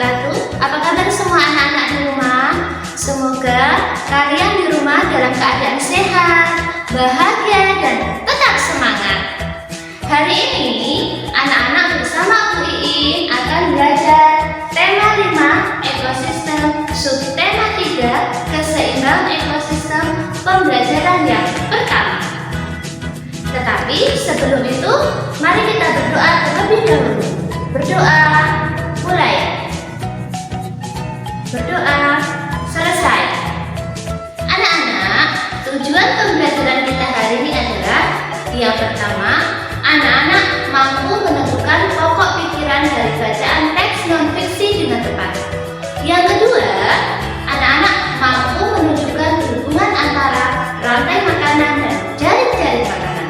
wabarakatuh. Apa kabar semua anak-anak di rumah? Semoga kalian di rumah dalam keadaan sehat, bahagia, dan tetap semangat. Hari ini anak-anak bersama Bu Iin akan belajar tema 5 ekosistem, subtema 3 keseimbangan ekosistem, pembelajaran yang pertama. Tetapi sebelum itu, mari kita berdoa terlebih dahulu. Berdoa, mulai. Berdoa, selesai. Anak-anak, tujuan pembelajaran kita hari ini adalah yang pertama, anak-anak mampu menentukan pokok pikiran dari bacaan teks non-fiksi dengan tepat. Yang kedua, anak-anak mampu menunjukkan hubungan antara rantai makanan dan jaring-jaring makanan.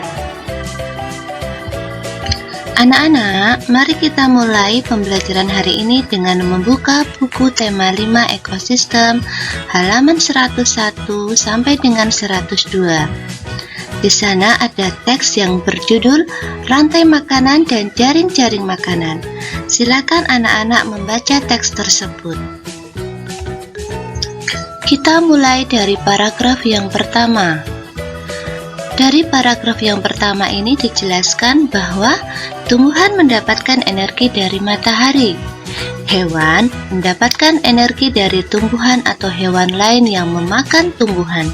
Anak-anak, mari kita mulai pembelajaran hari ini dengan membuka buku tema 5 ekosistem halaman 101 sampai dengan 102. Di sana ada teks yang berjudul Rantai Makanan dan Jaring-jaring Makanan. Silakan anak-anak membaca teks tersebut. Kita mulai dari paragraf yang pertama. Dari paragraf yang pertama ini dijelaskan bahwa tumbuhan mendapatkan energi dari matahari. Hewan mendapatkan energi dari tumbuhan atau hewan lain yang memakan tumbuhan.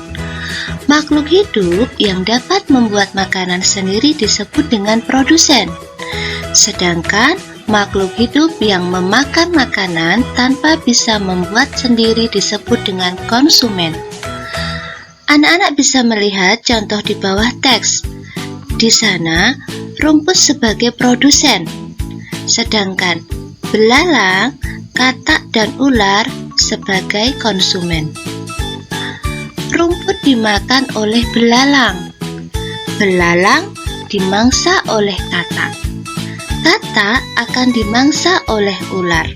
Makhluk hidup yang dapat membuat makanan sendiri disebut dengan produsen. Sedangkan makhluk hidup yang memakan makanan tanpa bisa membuat sendiri disebut dengan konsumen. Anak-anak bisa melihat contoh di bawah teks. Di sana, rumput sebagai produsen, sedangkan belalang, katak, dan ular sebagai konsumen. Rumput dimakan oleh belalang. Belalang dimangsa oleh katak. Katak akan dimangsa oleh ular.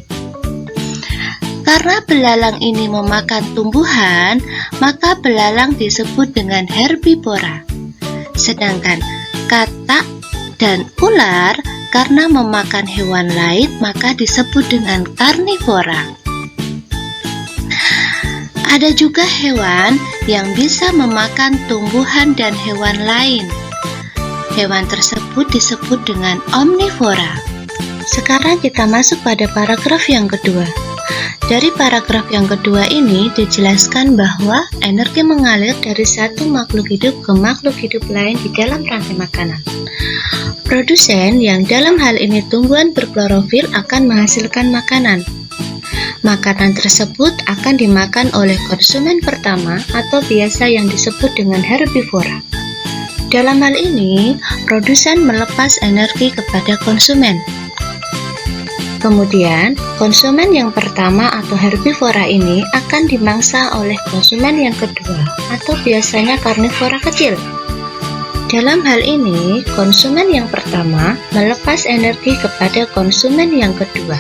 Karena belalang ini memakan tumbuhan, maka belalang disebut dengan herbivora. Sedangkan katak dan ular karena memakan hewan lain, maka disebut dengan karnivora. Ada juga hewan yang bisa memakan tumbuhan dan hewan lain. Hewan tersebut disebut dengan omnivora. Sekarang kita masuk pada paragraf yang kedua. Dari paragraf yang kedua ini dijelaskan bahwa energi mengalir dari satu makhluk hidup ke makhluk hidup lain di dalam rantai makanan. Produsen yang dalam hal ini tumbuhan berklorofil akan menghasilkan makanan. Makanan tersebut akan dimakan oleh konsumen pertama atau biasa yang disebut dengan herbivora. Dalam hal ini, produsen melepas energi kepada konsumen. Kemudian, konsumen yang pertama atau herbivora ini akan dimangsa oleh konsumen yang kedua atau biasanya karnivora kecil. Dalam hal ini, konsumen yang pertama melepas energi kepada konsumen yang kedua.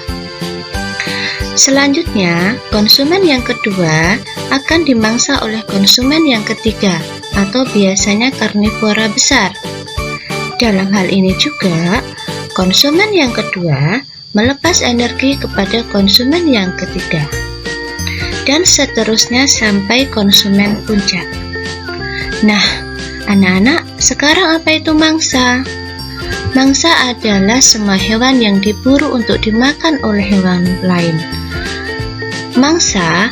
Selanjutnya, konsumen yang kedua akan dimangsa oleh konsumen yang ketiga atau biasanya karnivora besar. Dalam hal ini juga, konsumen yang kedua melepas energi kepada konsumen yang ketiga, dan seterusnya sampai konsumen puncak. Nah, anak-anak, sekarang apa itu mangsa? Mangsa adalah semua hewan yang diburu untuk dimakan oleh hewan lain. Mangsa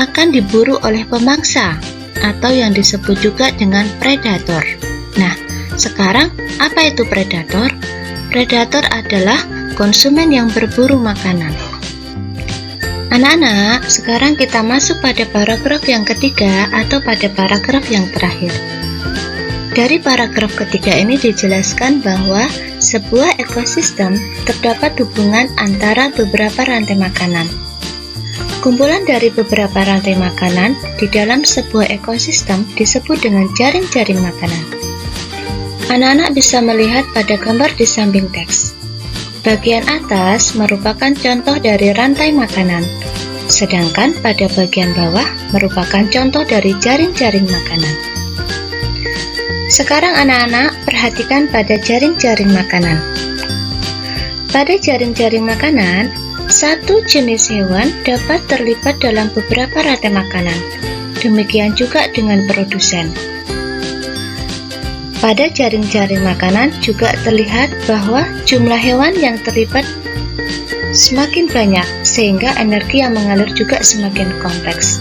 akan diburu oleh pemangsa, atau yang disebut juga dengan predator. Nah, sekarang apa itu predator? Predator adalah konsumen yang berburu makanan. Anak-anak, sekarang kita masuk pada paragraf yang ketiga atau pada paragraf yang terakhir. Dari paragraf ketiga ini dijelaskan bahwa sebuah ekosistem terdapat hubungan antara beberapa rantai makanan. Kumpulan dari beberapa rantai makanan di dalam sebuah ekosistem disebut dengan jaring-jaring makanan. Anak-anak bisa melihat pada gambar di samping teks. Bagian atas merupakan contoh dari rantai makanan, sedangkan pada bagian bawah merupakan contoh dari jaring-jaring makanan. Sekarang anak-anak perhatikan pada jaring-jaring makanan. Pada jaring-jaring makanan, Satu jenis hewan dapat terlibat dalam beberapa rantai makanan. Demikian juga dengan produsen. Pada jaring-jaring makanan juga terlihat bahwa jumlah hewan yang terlibat semakin banyak, sehingga energi yang mengalir juga semakin kompleks.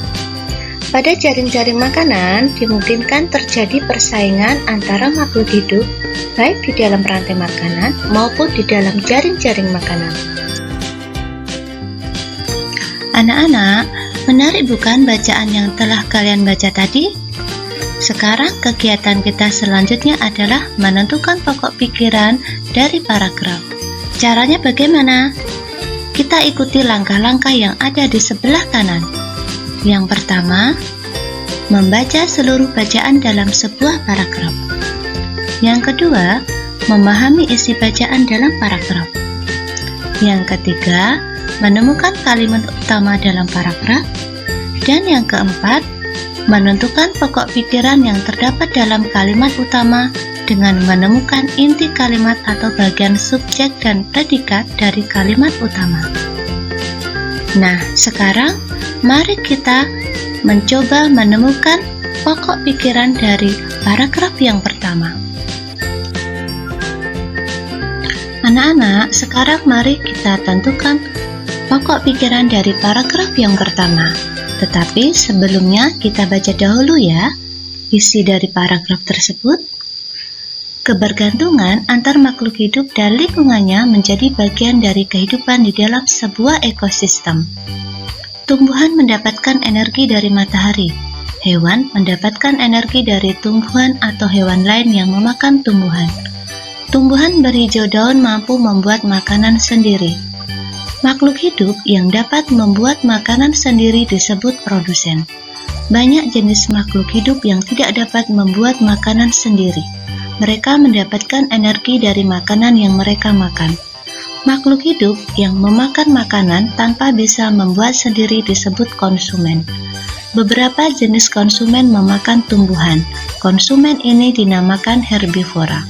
Pada jaring-jaring makanan dimungkinkan terjadi persaingan antara makhluk hidup, baik di dalam rantai makanan maupun di dalam jaring-jaring makanan. Anak-anak, menarik bukan bacaan yang telah kalian baca tadi? Sekarang kegiatan kita selanjutnya adalah menentukan pokok pikiran dari paragraf. Caranya bagaimana? Kita ikuti langkah-langkah yang ada di sebelah kanan. Yang pertama, membaca seluruh bacaan dalam sebuah paragraf. Yang kedua, memahami isi bacaan dalam paragraf. Yang ketiga, menemukan kalimat utama dalam paragraf. Dan yang keempat, menentukan pokok pikiran yang terdapat dalam kalimat utama dengan menemukan inti kalimat atau bagian subjek dan predikat dari kalimat utama. Nah, sekarang mari kita mencoba menemukan pokok pikiran dari paragraf yang pertama. Anak-anak, sekarang mari kita tentukan pokok pikiran dari paragraf yang pertama. Tetapi sebelumnya kita baca dahulu ya isi dari paragraf tersebut. Kebergantungan antar makhluk hidup dan lingkungannya menjadi bagian dari kehidupan di dalam sebuah ekosistem. Tumbuhan mendapatkan energi dari matahari. Hewan mendapatkan energi dari tumbuhan atau hewan lain yang memakan tumbuhan. Tumbuhan berhijau daun mampu membuat makanan sendiri. Makhluk hidup yang dapat membuat makanan sendiri disebut produsen. Banyak jenis makhluk hidup yang tidak dapat membuat makanan sendiri. Mereka mendapatkan energi dari makanan yang mereka makan. Makhluk hidup yang memakan makanan tanpa bisa membuat sendiri disebut konsumen. Beberapa jenis konsumen memakan tumbuhan. Konsumen ini dinamakan herbivora.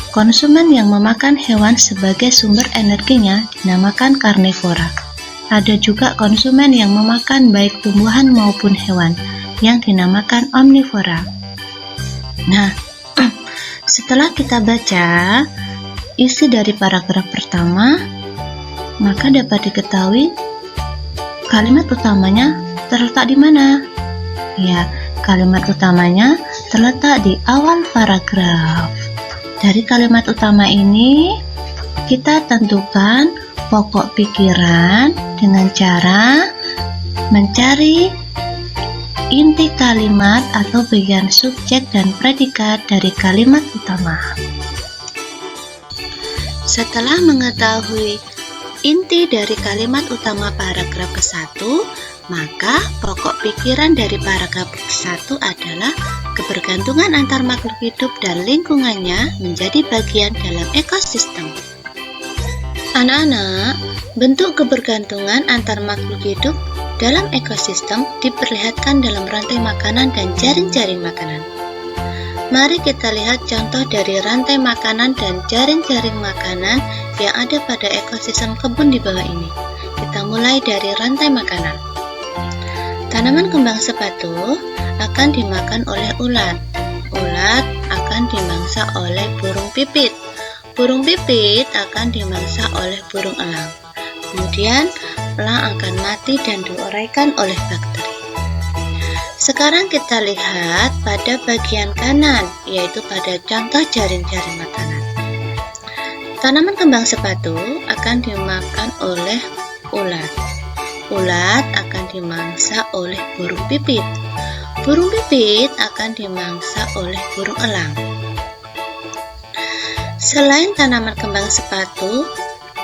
Konsumen yang memakan hewan sebagai sumber energinya dinamakan karnivora. Ada juga konsumen yang memakan baik tumbuhan maupun hewan yang dinamakan omnivora. Nah, setelah kita baca isi dari paragraf pertama, maka dapat diketahui kalimat utamanya terletak di mana? Ya, kalimat utamanya terletak di awal paragraf. Dari kalimat utama ini, kita tentukan pokok pikiran dengan cara mencari inti kalimat atau bagian subjek dan predikat dari kalimat utama. Setelah mengetahui inti dari kalimat utama paragraf ke-1, maka pokok pikiran dari paragraf ke-1 adalah kebergantungan antar makhluk hidup dan lingkungannya menjadi bagian dalam ekosistem. Anak-anak, bentuk kebergantungan antar makhluk hidup dalam ekosistem diperlihatkan dalam rantai makanan dan jaring-jaring makanan. Mari kita lihat contoh dari rantai makanan dan jaring-jaring makanan yang ada pada ekosistem kebun di bawah ini. Kita mulai dari rantai makanan. Tanaman kembang sepatu akan dimakan oleh ulat. Ulat akan dimangsa oleh burung pipit. Burung pipit akan dimangsa oleh burung elang. Kemudian, elang akan mati dan diuraikan oleh bakteri. Sekarang kita lihat pada bagian kanan, yaitu pada contoh jaring-jaring makanan. Tanaman kembang sepatu akan dimakan oleh ulat. Ulat akan dimangsa oleh burung pipit. Burung pipit akan dimangsa oleh burung elang. Selain tanaman kembang sepatu,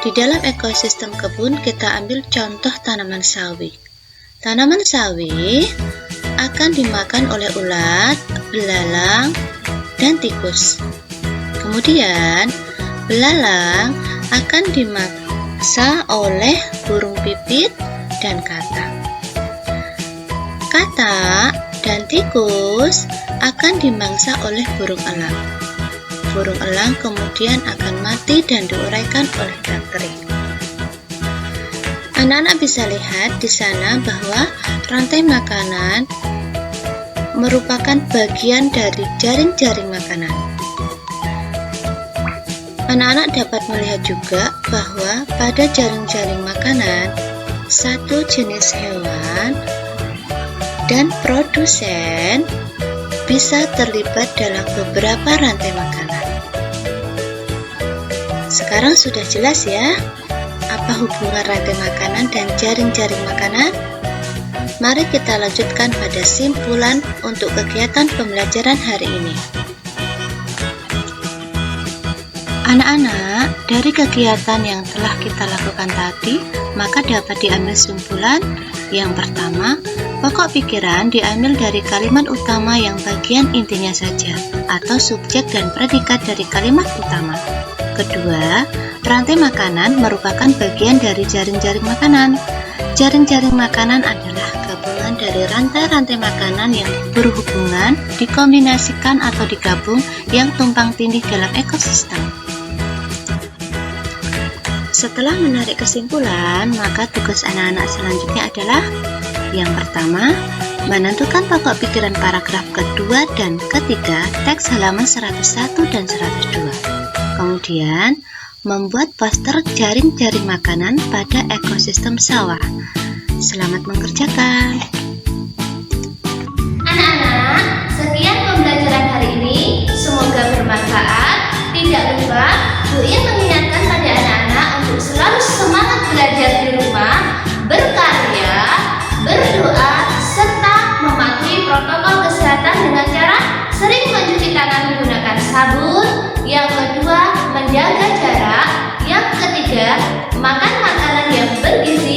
di dalam ekosistem kebun kita ambil contoh tanaman sawi. Tanaman sawi akan dimakan oleh ulat, belalang, dan tikus. Kemudian, belalang akan dimangsa oleh burung pipit dan katak. Katak dan tikus akan dimangsa oleh burung elang. Burung elang kemudian akan mati dan diuraikan oleh bakteri. Anak-anak bisa lihat di sana bahwa rantai makanan merupakan bagian dari jaring-jaring makanan. Anak-anak dapat melihat juga bahwa pada jaring-jaring makanan, satu jenis hewan dan produsen bisa terlibat dalam beberapa rantai makanan. Sekarang sudah jelas ya, apa hubungan rantai makanan dan jaring-jaring makanan? Mari kita lanjutkan pada simpulan untuk kegiatan pembelajaran hari ini. Anak-anak, dari kegiatan yang telah kita lakukan tadi, maka dapat diambil simpulan. Yang pertama, pokok pikiran diambil dari kalimat utama yang bagian intinya saja, atau subjek dan predikat dari kalimat utama. Kedua, rantai makanan merupakan bagian dari jaring-jaring makanan. Jaring-jaring makanan adalah gabungan dari rantai-rantai makanan yang berhubungan, dikombinasikan atau digabung yang tumpang tindih dalam ekosistem. Setelah menarik kesimpulan, maka tugas anak-anak selanjutnya adalah yang pertama, menentukan pokok pikiran paragraf kedua dan ketiga teks halaman 101 dan 102. Kemudian, membuat poster jaring-jaring makanan pada ekosistem sawah. Selamat mengerjakan. Anak-anak, sekian pembelajaran hari ini. Semoga bermanfaat. Tidak lupa, Bu In mengingatkan pada anak-anak untuk selalu semangat belajar di rumah, berkarya, berdoa, serta mematuhi protokol kesehatan dengan cara sering mencuci tangan menggunakan sabun. Yang kedua, menjaga jarak. Yang ketiga, makan makanan yang bergizi.